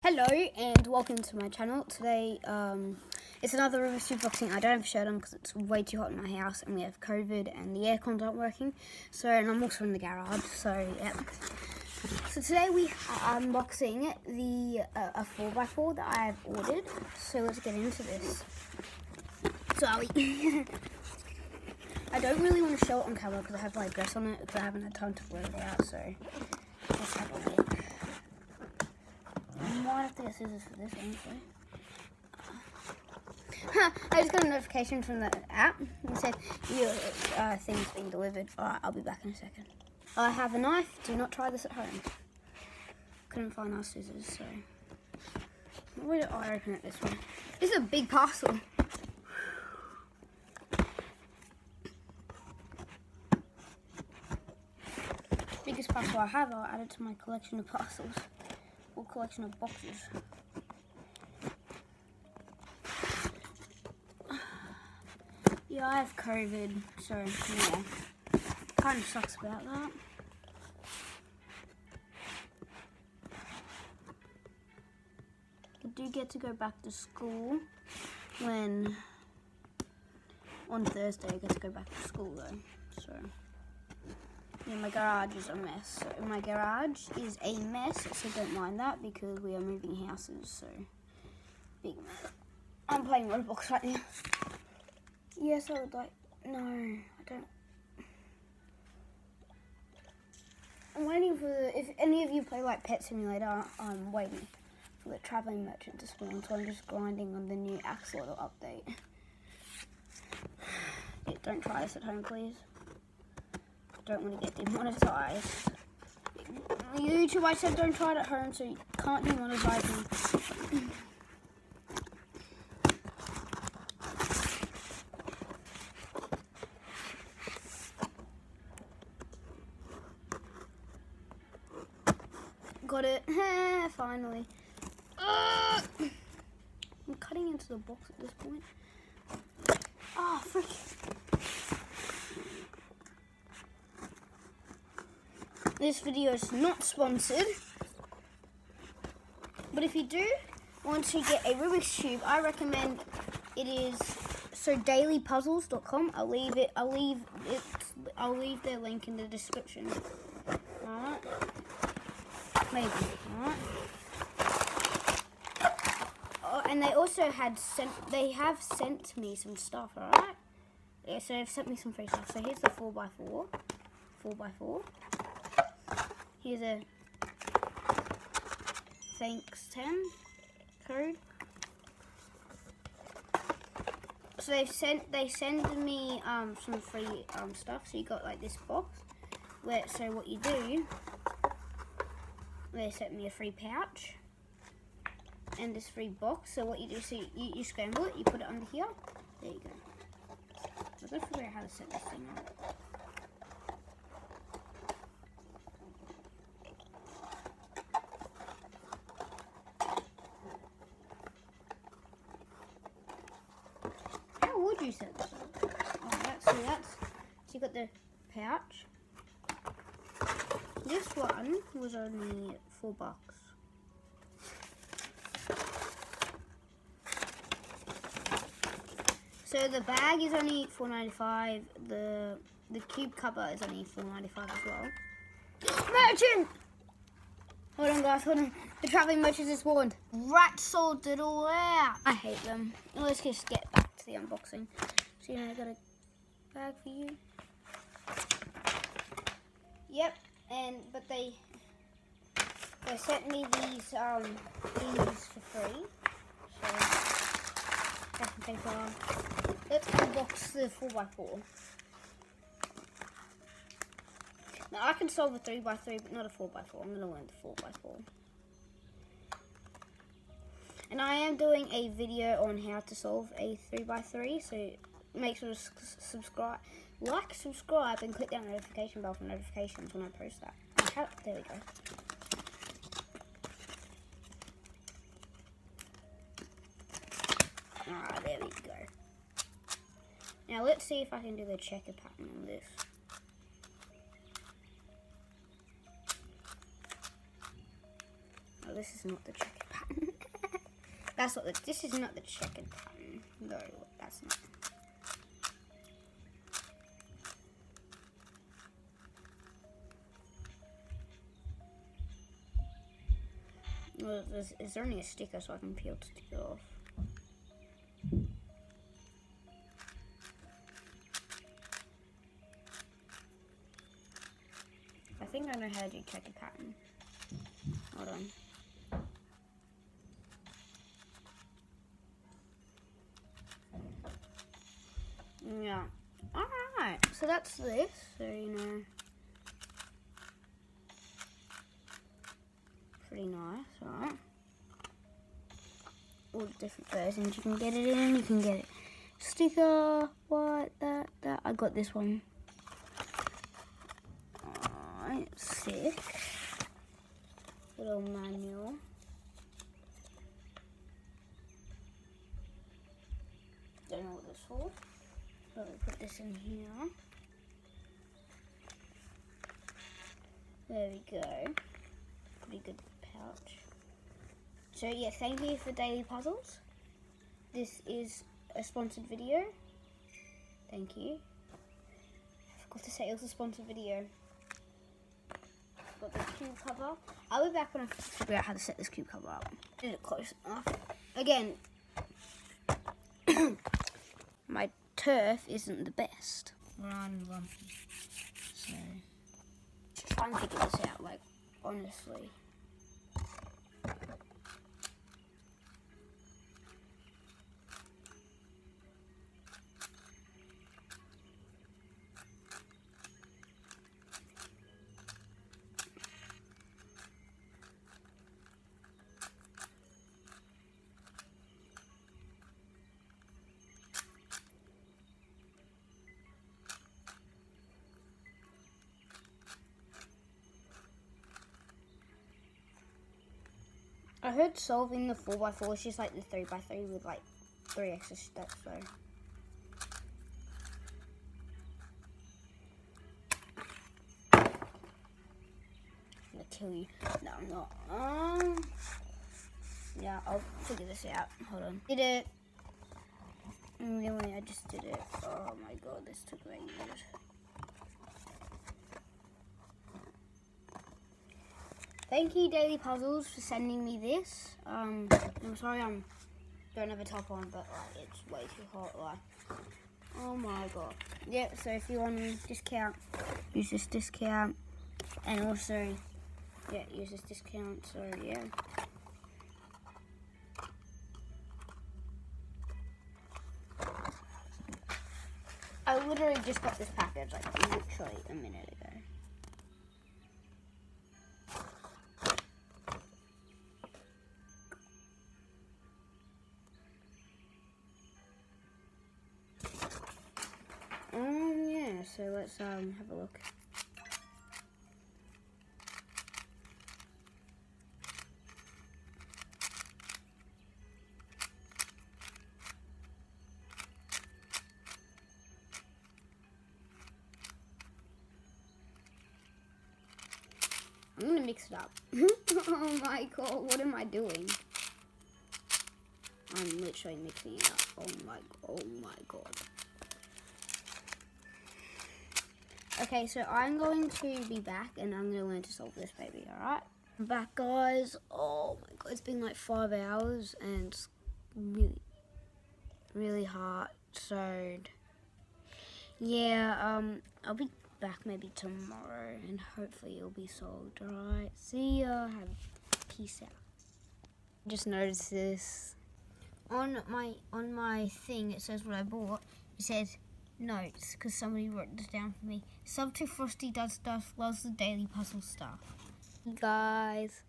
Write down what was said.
Hello and welcome to my channel. Today it's another Rubik's Cube boxing. I don't have a shirt on because it's way too hot in my house and we have COVID and the aircons aren't working. And I'm also in the garage, so yeah. So today we are unboxing the a 4x4 that I have ordered. So let's get into this. So I don't really want to show it on camera because I have my dress on it because I haven't had time to wear it out, so let's have a look. I might have to get scissors for this, honestly. I just got a notification from the app. It said, your thing's being delivered. Alright, I'll be back in a second. I have a knife. Do not try this at home. Couldn't find our scissors, so... Why did I open it this way? This is a big parcel. Biggest parcel I have, I'll add it to my collection of parcels. Or collection of boxes. Yeah, I have COVID, so yeah, kind of sucks about that. I do get to go back to school on Thursday. I get to go back to school though, so. Yeah, my garage is a mess. So my garage is a mess, so don't mind that because we are moving houses, so big mess. I'm playing Roblox right now. Yes, I would like. No, I don't. I'm waiting for if any of you play like Pet Simulator, I'm waiting for the traveling merchant to spawn, so I'm just grinding on the new axolotl update. Yeah, don't try this at home, please. Don't want to get demonetized. YouTube, I said don't try it at home, so you can't demonetize me. Got it. Finally. I'm cutting into the box at this point. Oh, frick. This video is not sponsored, but if you do want to get a Rubik's Cube, I recommend it is dailypuzzles.com. I'll leave their link in the description. Alright, maybe. Alright. Oh, and they also have sent me some stuff. Alright. Yeah, so they've sent me some free stuff. So here's the 4x4. Here's a thanks 10 code. So they send me some free stuff. So you got like this box. So what you do, they sent me a free pouch and this free box. So what you do, so you scramble it, you put it under here. There you go. I've got to figure out how to set this thing up. Would you set this up? So you got the pouch. This one was only $4. So the bag is only $4.95. The cube cover is only $4.95 as well. Merchant! Hold on, guys, hold on. The traveling merchant is spawned. Rat sold it all out. I hate them. Let's just get back to the unboxing. So, I got a bag for you. Yep, but they sent me these for free. So, packing paper. Let's unbox the 4x4. Now, I can solve a 3x3, but not a 4x4. I'm going to learn the 4x4. And I am doing a video on how to solve a 3x3, so make sure to subscribe, and click that notification bell for notifications when I post that. There we go. Alright, there we go. Now, let's see if I can do the checker pattern on this. Oh, this is not the checker pattern. That's not this is not the checkered pattern. No, that's not. Well, is there only a sticker so I can peel the sticker off? I think I know how to do checkered pattern. Hold on. Yeah. Alright, so that's this, so you know. Pretty nice, alright. All the different versions you can get it in. You can get it sticker, what, that. I got this one. Alright, sick. Little manual. Don't know what this is for. But we'll put this in here. There we go. Pretty good pouch. So yeah, thank you for Daily Puzzles. This is a sponsored video. Thank you. I forgot to say it was a sponsored video. Got the cube cover. I'll be back when I figure out how to set this cube cover up. Did it close enough. Again, my turf isn't the best. Run. So just try and figure this out, like, honestly. I heard solving the 4x4 is just like the 3x3 with like 3 extra steps though. I'm gonna kill you. No, I'm not. Yeah, I'll figure this out. Hold on. Did it. Really, I just did it. Oh my god, this took ages. Thank you, Daily Puzzles, for sending me this. I'm sorry I don't have a top on, but like, it's way too hot. Like, oh my god. Yeah, so if you want a discount, use this discount. And also, yeah, use this discount. So, yeah. I literally just got this package, like, literally a minute ago. Yeah, so let's have a look. I'm gonna mix it up. Oh my god, what am I doing? I'm literally mixing it up. Oh my god. Okay, so I'm going to be back and I'm gonna learn to solve this baby, alright? I'm back, guys. Oh my god, it's been like 5 hours and it's really hard. So yeah, I'll be back maybe tomorrow and hopefully it'll be solved. Alright, see ya. Peace out. Just noticed this on my thing. It says what I bought. It says notes because somebody wrote this down for me. Sub to Frosty does stuff, loves the Daily Puzzle stuff. Guys.